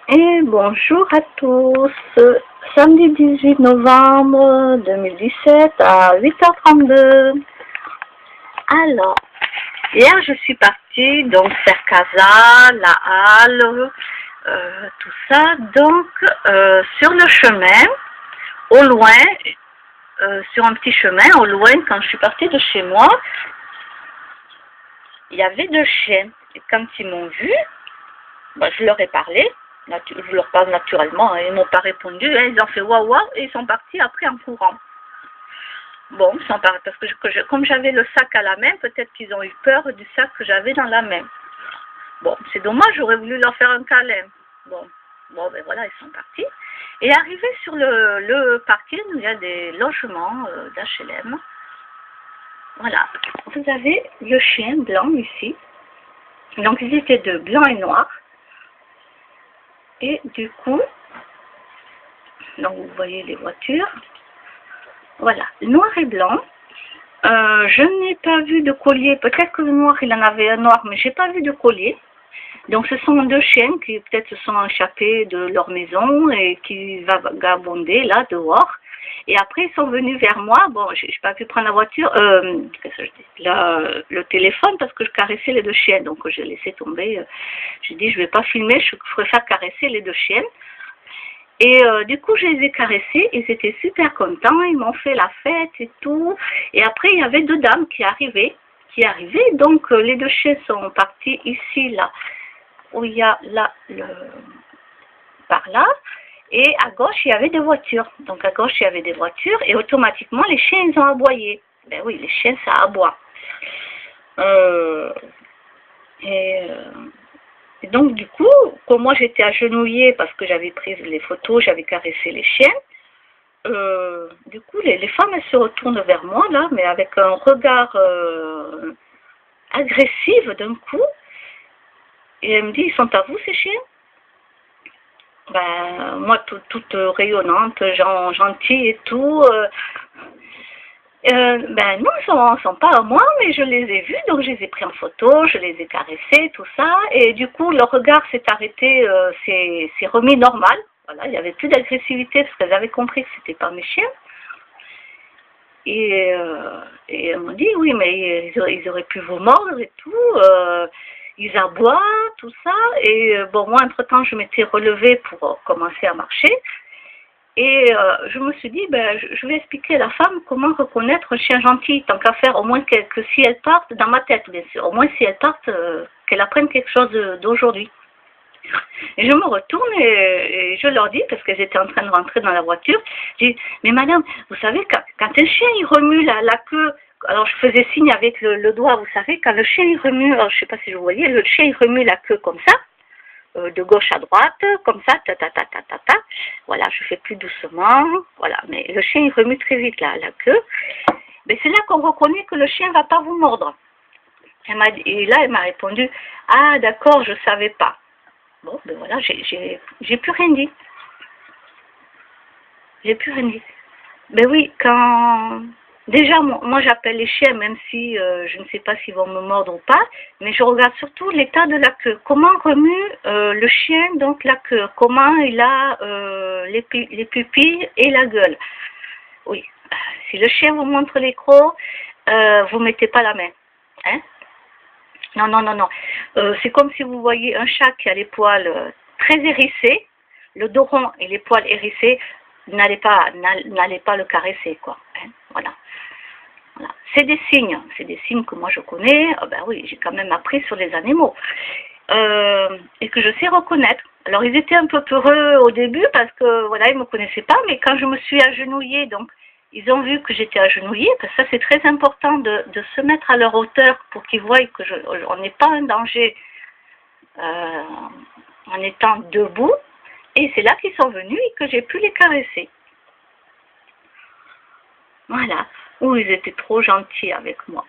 Et bonjour à tous. Samedi 18 novembre 2017 à 8h32. Alors, hier je suis partie donc faire Casa, la halle, tout ça. Donc, sur le chemin, au loin, sur un petit chemin, au loin, quand je suis partie de chez moi, il y avait deux chiens. Et quand ils m'ont vu, ben, je leur ai parlé. Je leur parle naturellement, hein, ils m'ont pas répondu, hein, ils ont fait waouh waouh et ils sont partis après en courant. Bon, ils sont partis parce que comme j'avais le sac à la main, peut-être qu'ils ont eu peur du sac que j'avais dans la main. Bon, c'est dommage, j'aurais voulu leur faire un câlin. Bon, ben voilà, ils sont partis. Et arrivé sur le parking, il y a des logements d'HLM. Voilà, vous avez le chien blanc ici. Donc ils étaient deux, blanc et noir. Et du coup, donc vous voyez les voitures, voilà, noir et blanc. Je n'ai pas vu de collier, peut-être que le noir, il en avait un noir, mais j'ai pas vu de collier. Donc ce sont deux chiens qui peut-être se sont échappés de leur maison et qui vagabondaient là dehors. Et après ils sont venus vers moi. Bon, j'ai pas pu prendre la voiture, qu'est-ce que je dis, le téléphone parce que je caressais les deux chiens. Donc j'ai laissé tomber. J'ai dit je vais pas filmer, je préfère caresser les deux chiens. Et du coup, je les ai caressés, ils étaient super contents, ils m'ont fait la fête et tout. Et après, il y avait deux dames qui arrivaient. Donc, les deux chiens sont partis ici, là, où il y a là, par là. Et à gauche, il y avait des voitures. Donc, à gauche, il y avait des voitures. Et automatiquement, les chiens, ils ont aboyé. Ben oui, les chiens, ça aboie. Et donc, du coup, comme moi j'étais agenouillée parce que j'avais pris les photos, j'avais caressé les chiens, du coup, les femmes, elles se retournent vers moi, là, mais avec un regard agressif d'un coup. Et elle me dit, ils sont à vous, ces chiens? Ben, moi, toute rayonnante, gentille et tout. Ben non, ils sont pas à moi, mais je les ai vus, donc je les ai pris en photo, je les ai caressés, tout ça, et du coup, leur regard s'est arrêté, s'est remis normal. Voilà, il n'y avait plus d'agressivité parce qu'elles avaient compris que c'était pas mes chiens. Et elles m'ont dit, oui, mais ils auraient pu vous mordre et tout, ils aboient, tout ça. Et bon, moi, entre-temps, je m'étais relevée pour commencer à marcher. Et je me suis dit, ben, je vais expliquer à la femme comment reconnaître un chien gentil, tant qu'à faire, au moins que si elle parte, dans ma tête, bien sûr, au moins si elle parte, qu'elle apprenne quelque chose d'aujourd'hui. Et je me retourne et je leur dis, parce qu'elles étaient en train de rentrer dans la voiture, je dis, mais madame, vous savez, quand un chien il remue la queue, alors je faisais signe avec le doigt, vous savez, quand le chien il remue, alors je ne sais pas si vous voyez, le chien il remue la queue comme ça, de gauche à droite, comme ça, ta ta ta ta ta ta. Voilà, je fais plus doucement, voilà, mais le chien il remue très vite la queue. Mais c'est là qu'on reconnaît que le chien va pas vous mordre. Et là, elle m'a répondu, ah d'accord, je savais pas. Bon, ben voilà, j'ai plus rien dit. J'ai plus rien dit. Ben oui, quand... Déjà, moi j'appelle les chiens, même si je ne sais pas s'ils vont me mordre ou pas, mais je regarde surtout l'état de la queue. Comment remue le chien, donc la queue? Comment il a les pupilles et la gueule? Oui, si le chien vous montre les crocs, vous ne mettez pas la main. Hein? Non, non, non, non. C'est comme si vous voyez un chat qui a les poils très hérissés, le dos rond et les poils hérissés, n'allez pas le caresser, quoi. Hein? Voilà. Voilà. C'est des signes que moi je connais. Oh ben oui, j'ai quand même appris sur les animaux et que je sais reconnaître. Alors ils étaient un peu peureux au début parce que voilà, ils me connaissaient pas, mais quand je me suis agenouillée, donc ils ont vu que j'étais agenouillée, parce que ça c'est très important de se mettre à leur hauteur pour qu'ils voient que on n'est pas en danger en étant debout. Et c'est là qu'ils sont venus et que j'ai pu les caresser. Voilà. Ou ils étaient trop gentils avec moi.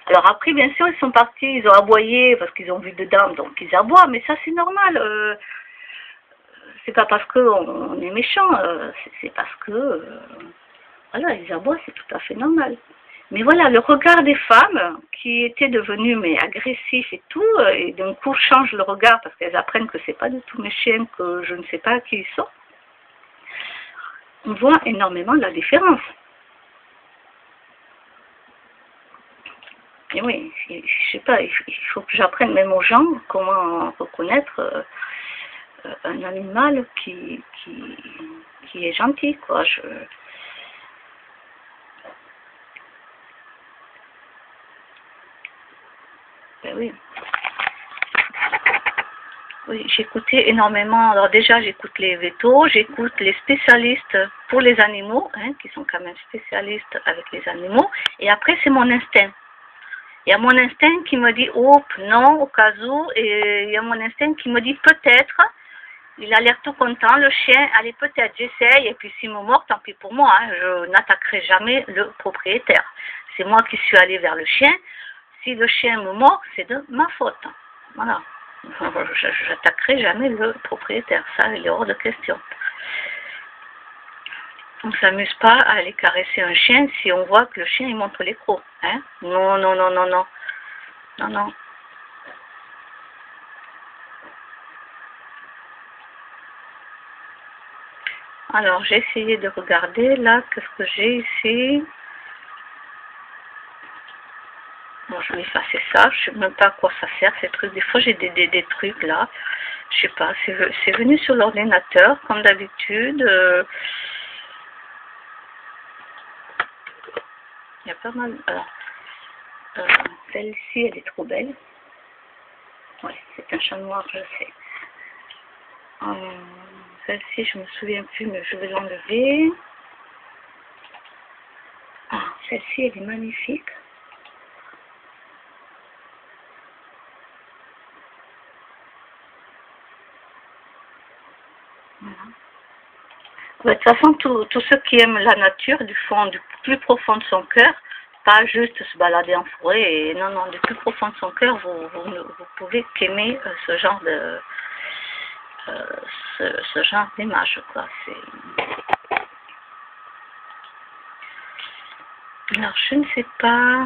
Alors après, bien sûr, ils sont partis, ils ont aboyé parce qu'ils ont vu dedans, donc ils aboient, mais ça c'est normal. C'est pas parce qu'on est méchant, c'est parce que, voilà, ils aboient, c'est tout à fait normal. Mais voilà, le regard des femmes qui étaient devenues mais agressifs et tout, et d'un coup changent le regard parce qu'elles apprennent que c'est pas du tout mes chiens, que je ne sais pas qui ils sont. On voit énormément la différence. Et oui, je sais pas, il faut que j'apprenne même aux gens comment reconnaître un animal qui est gentil, quoi. Ben oui. Oui, j'écoutais énormément. Alors déjà, j'écoute les vétos, j'écoute les spécialistes pour les animaux, hein, qui sont quand même spécialistes avec les animaux. Et après, c'est mon instinct. Il y a mon instinct qui me dit oh non au cas où, et il y a mon instinct qui me dit peut-être. Il a l'air tout content, le chien, allez peut-être j'essaye, et puis s'il me mord, tant pis pour moi, hein, je n'attaquerai jamais le propriétaire. C'est moi qui suis allée vers le chien. Si le chien me mord, c'est de ma faute. Voilà. Je n'attaquerai jamais le propriétaire, ça il est hors de question. On ne s'amuse pas à aller caresser un chien si on voit que le chien il montre les crocs. Hein? Non, non, non, non, non. Non, non. Alors, j'ai essayé de regarder, là, qu'est-ce que j'ai ici. Bon, je vais effacer ça, je ne sais même pas à quoi ça sert, ces trucs. Des fois, j'ai des trucs, là. Je sais pas, c'est venu sur l'ordinateur, comme d'habitude. Il y a pas mal... Alors, celle-ci, elle est trop belle. Ouais, c'est un chat noir, je sais. Celle-ci, je me souviens plus, mais je vais l'enlever. Ah, celle-ci, elle est magnifique. Voilà. De toute façon, tous ceux qui aiment la nature, du plus profond de son cœur, pas juste se balader en forêt, et non, non, du plus profond de son cœur, vous pouvez qu'aimer ce genre de... ce genre d'image, quoi. Alors, je ne sais pas.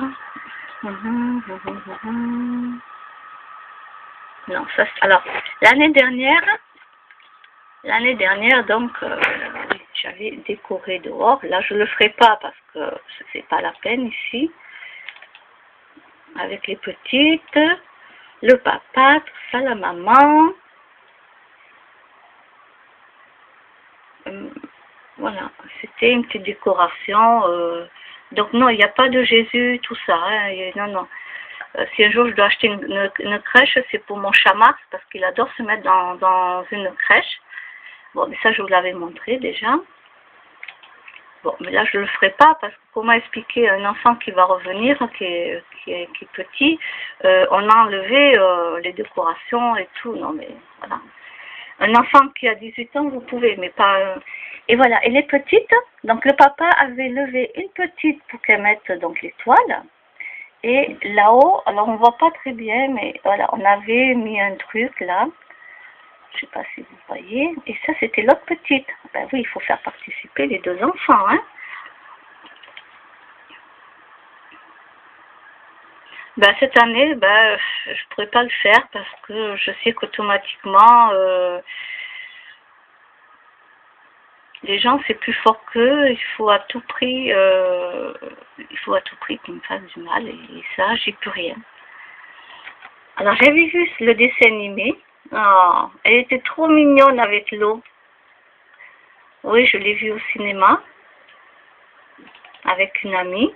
Non, ça. Alors, l'année dernière, donc, oui, j'avais décoré dehors. Là, je le ferai pas parce que c'est pas la peine ici. Avec les petites, le papa, tout ça, la maman. Voilà, c'était une petite décoration. Donc non, il n'y a pas de Jésus, tout ça. Hein, non, non. Si un jour je dois acheter une crèche, c'est pour mon chat Max, parce qu'il adore se mettre dans une crèche. Bon, mais ça, je vous l'avais montré déjà. Bon, mais là, je ne le ferai pas, parce que comment expliquer à un enfant qui va revenir, qui est petit, on a enlevé les décorations et tout. Non, mais voilà. Un enfant qui a 18 ans, vous pouvez, mais pas... Et voilà, et les petites, donc le papa avait levé une petite pour qu'elle mette donc l'étoile. Et là-haut, alors on ne voit pas très bien, mais voilà, on avait mis un truc là. Je ne sais pas si vous voyez. Et ça, c'était l'autre petite. Ben oui, il faut faire participer les deux enfants, hein. Ben, cette année, ben, je ne pourrais pas le faire parce que je sais qu'automatiquement, les gens, c'est plus fort qu'eux. Il faut à tout prix qu'ils me fassent du mal. Et ça, j'y peux rien. Alors, j'avais vu le dessin animé. Oh, elle était trop mignonne avec l'eau. Oui, je l'ai vue au cinéma avec une amie.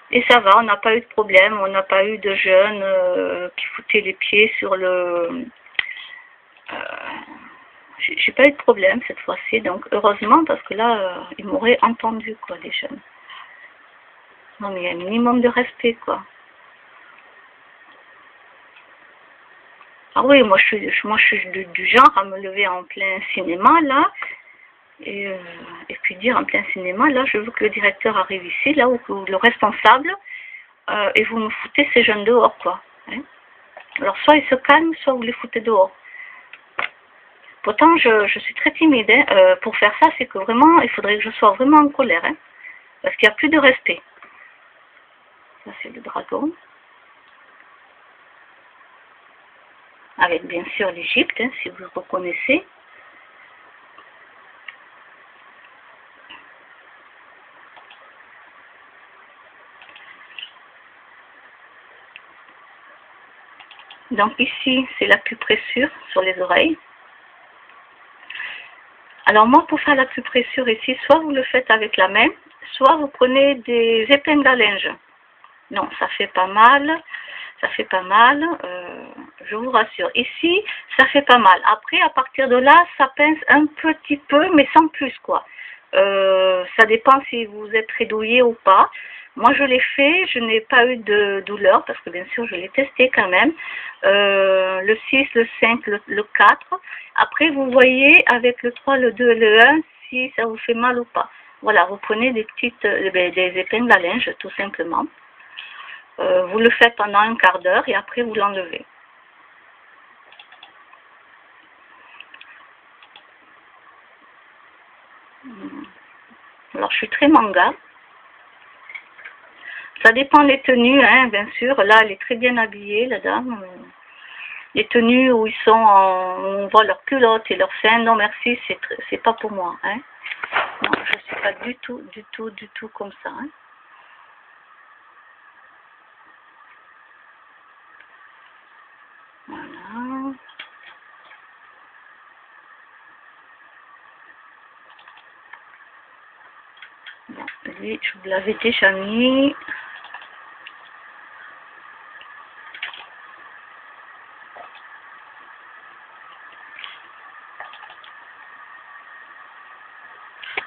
Et ça va, on n'a pas eu de problème, on n'a pas eu de jeunes qui foutaient les pieds sur le... j'ai pas eu de problème cette fois-ci, donc heureusement, parce que là, ils m'auraient entendu, quoi, les jeunes. Non, mais il y a un minimum de respect, quoi. Ah oui, moi je suis du genre à me lever en plein cinéma, là, et puis dire en plein cinéma, là, je veux que le directeur arrive ici, là, ou le responsable, et vous me foutez ces jeunes dehors, quoi. Hein. Alors, soit ils se calment, soit vous les foutez dehors. Pourtant, je suis très timide. Hein. Pour faire ça, c'est que vraiment, il faudrait que je sois vraiment en colère. Hein, parce qu'il n'y a plus de respect. Ça, c'est le dragon. Avec bien sûr l'Égypte, hein, si vous reconnaissez. Donc ici, c'est l'acupressure sur les oreilles. Alors moi, pour faire l'acupressure ici, soit vous le faites avec la main, soit vous prenez des épingles à linge. Non, ça fait pas mal. Ça fait pas mal. Je vous rassure. Ici, ça fait pas mal. Après, à partir de là, ça pince un petit peu, mais sans plus, quoi. Ça dépend si vous êtes très douillé ou pas. Moi, je l'ai fait, je n'ai pas eu de douleur, parce que bien sûr, je l'ai testé quand même. Le 6, le 5, le 4. Après, vous voyez avec le 3, le 2 et le 1, si ça vous fait mal ou pas. Voilà, vous prenez des petites, des épingles à linge, tout simplement. Vous le faites pendant un quart d'heure et après, vous l'enlevez. Alors, je suis très manga. Ça dépend des tenues, hein, bien sûr. Là, elle est très bien habillée, la dame. Les tenues où ils sont, on voit leurs culottes et leurs seins. Non, merci, c'est pas pour moi. Hein. Non, je ne suis pas du tout comme ça. Hein. Voilà. Bon, lui, je vous l'avais déjà mis.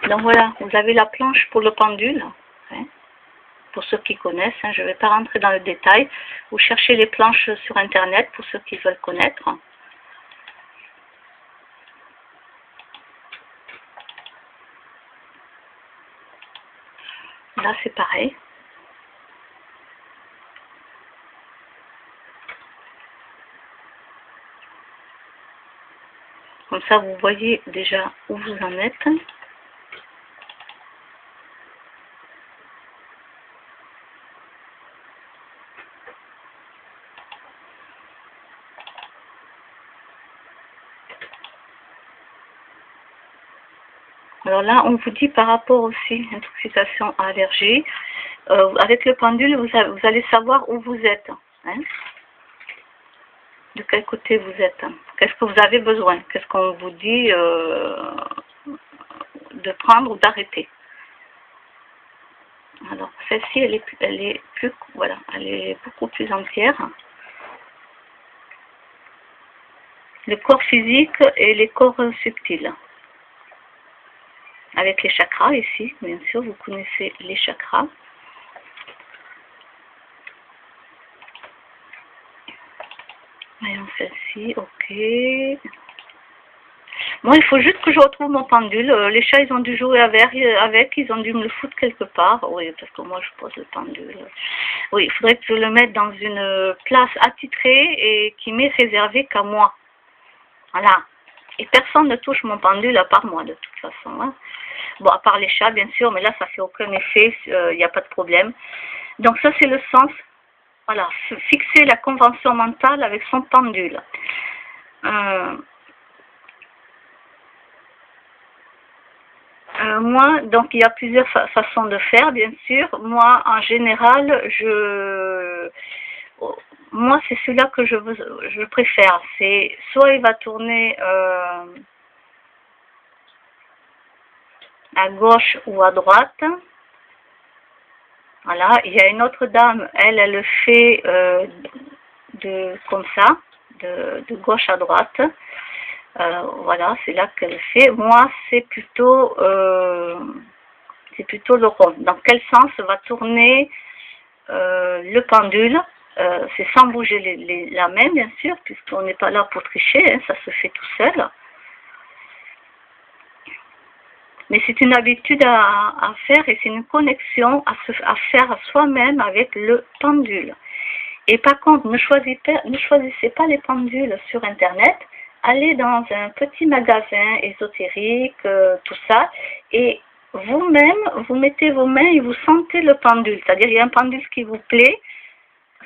Donc voilà, vous avez la planche pour le pendule. Hein, pour ceux qui connaissent, hein, je ne vais pas rentrer dans le détail. Vous cherchez les planches sur Internet pour ceux qui veulent connaître. Là, c'est pareil. Comme ça, vous voyez déjà où vous en êtes. Alors là, on vous dit par rapport aussi, intoxication à allergie, avec le pendule, vous allez savoir où vous êtes. Hein, de quel côté vous êtes. Qu'est-ce que vous avez besoin? Qu'est-ce qu'on vous dit de prendre ou d'arrêter? Alors, celle-ci, voilà, elle est beaucoup plus entière. Le corps physique et les corps subtils. Avec les chakras ici, bien sûr, vous connaissez les chakras. Voyons celle-ci, ok. Bon, il faut juste que je retrouve mon pendule. Les chats, ils ont dû jouer avec, ils ont dû me le foutre quelque part. Oui, parce que moi, je pose le pendule. Oui, il faudrait que je le mette dans une place attitrée et qui m'est réservée qu'à moi. Voilà. Et personne ne touche mon pendule à part moi, de toute façon. Hein. Bon, à part les chats, bien sûr, mais là, ça fait aucun effet, il n'y a pas de problème. Donc ça, c'est le sens. Voilà, fixer la convention mentale avec son pendule. Moi, donc il y a plusieurs façons de faire, bien sûr. Moi, en général, moi, c'est celui-là que je préfère. C'est soit il va tourner à gauche ou à droite. Voilà, il y a une autre dame, elle le fait comme ça, de gauche à droite. Voilà, c'est là qu'elle fait. Moi, c'est plutôt le rond. Dans quel sens va tourner le pendule? C'est sans bouger la main, bien sûr, puisqu'on n'est pas là pour tricher, hein, ça se fait tout seul. Mais c'est une habitude à faire et c'est une connexion à faire soi-même avec le pendule. Et par contre, ne choisissez pas les pendules sur Internet allez dans un petit magasin ésotérique, tout ça, et vous-même, vous mettez vos mains et vous sentez le pendule. C'est-à-dire, il y a un pendule qui vous plaît,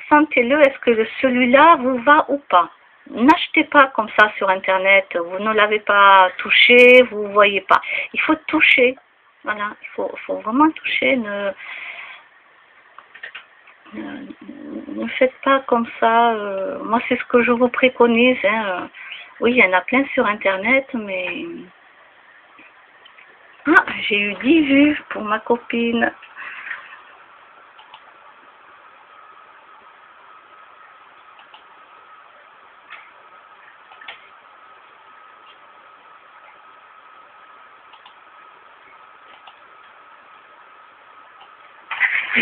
sentez-le, est-ce que celui-là vous va ou pas. N'achetez pas comme ça sur Internet, vous ne l'avez pas touché, vous ne voyez pas. Il faut toucher, voilà, il faut vraiment toucher, ne faites pas comme ça, moi c'est ce que je vous préconise, hein. Oui, il y en a plein sur Internet, mais... Ah, j'ai eu 10 vues pour ma copine.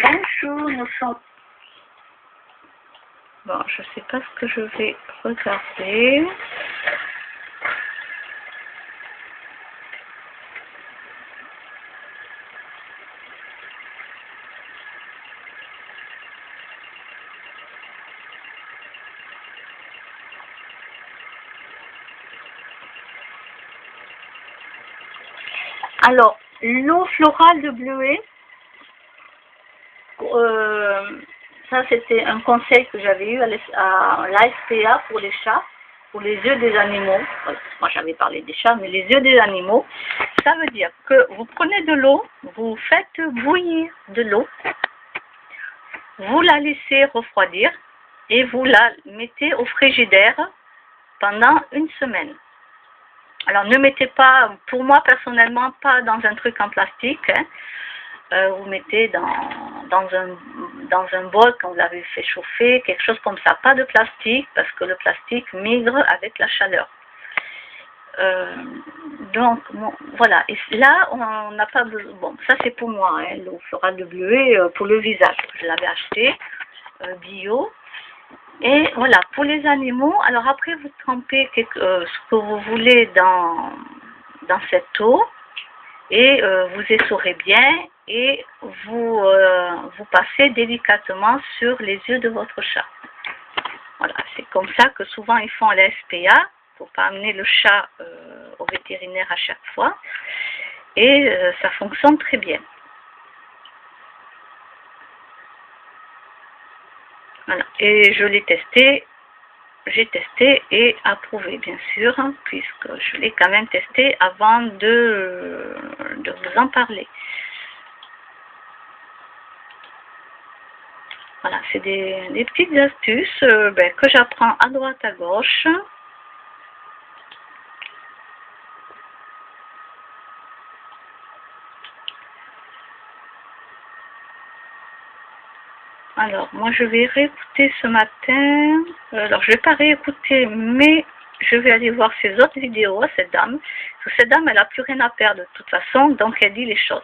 Bonjour, nous sommes... Bon, je sais pas ce que je vais regarder. Alors, l'eau florale de bleuet, ça c'était un conseil que j'avais eu à l'ASPA pour les chats, pour les yeux des animaux. Moi j'avais parlé des chats, mais les yeux des animaux, ça veut dire que vous prenez de l'eau, vous faites bouillir de l'eau, vous la laissez refroidir et vous la mettez au frigidaire pendant 1 semaine. Alors ne mettez pas, pour moi personnellement, pas dans un truc en plastique, hein. Vous mettez dans un bol quand vous l'avez fait chauffer, quelque chose comme ça, pas de plastique, parce que le plastique migre avec la chaleur. Donc bon, voilà, et là on n'a pas besoin, bon ça c'est pour moi, hein, l'eau florale de bleuet pour le visage, je l'avais acheté, bio. Et voilà, pour les animaux, alors après vous trempez ce que vous voulez dans cette eau et vous essorez bien et vous passez délicatement sur les yeux de votre chat. Voilà, c'est comme ça que souvent ils font à la SPA pour pas amener le chat au vétérinaire à chaque fois et ça fonctionne très bien. Voilà. Et je l'ai testé, j'ai testé et approuvé bien sûr, hein, puisque je l'ai quand même testé avant de vous en parler. Voilà, c'est des petites astuces que j'apprends à droite à gauche. Alors, moi je vais réécouter ce matin. Alors, je ne vais pas réécouter, mais je vais aller voir ses autres vidéos, cette dame. Parce que cette dame, elle n'a plus rien à perdre de toute façon, donc elle dit les choses.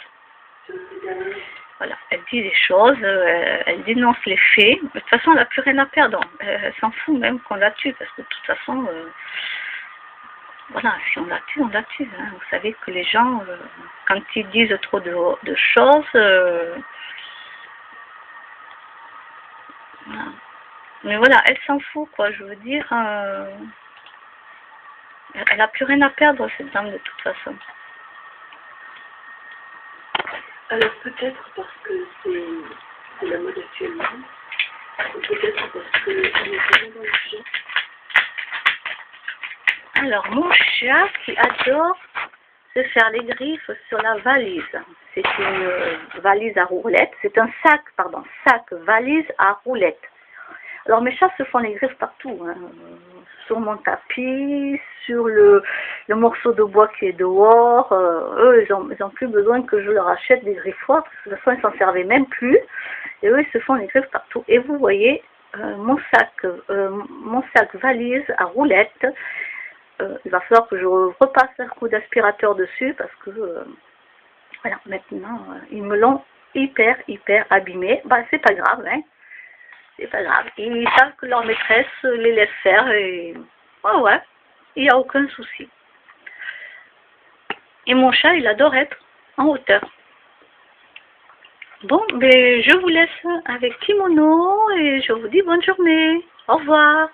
Voilà, elle dit les choses, elle dénonce les faits. De toute façon, elle n'a plus rien à perdre. Elle s'en fout même qu'on la tue, parce que de toute façon, voilà, si on la tue, on la tue. Hein. Vous savez que les gens, quand ils disent trop de choses... mais voilà, elle s'en fout, quoi, je veux dire, elle n'a plus rien à perdre, cette dame, de toute façon. Alors peut-être parce que c'est la mode actuellement, ou peut-être parce que on est vraiment dans le chat. Alors, mon chat qui adore se faire les griffes sur la valise. C'est une valise à roulettes, c'est un sac, pardon, sac valise à roulettes. Alors mes chats se font les griffes partout, hein. Sur mon tapis, sur le morceau de bois qui est dehors. Eux, ils ont plus besoin que je leur achète des griffoirs, parce que de toute façon, ils s'en servaient même plus. Et eux, ils se font les griffes partout. Et vous voyez, mon sac valise à roulettes, il va falloir que je repasse un coup d'aspirateur dessus, parce que, voilà, maintenant, ils me l'ont hyper abîmé. Bah, c'est pas grave, hein. C'est pas grave. Ils savent que leur maîtresse les laisse faire et ouais, il n'y a aucun souci. Et mon chat, il adore être en hauteur. Bon, ben, je vous laisse avec Kimono et je vous dis bonne journée. Au revoir.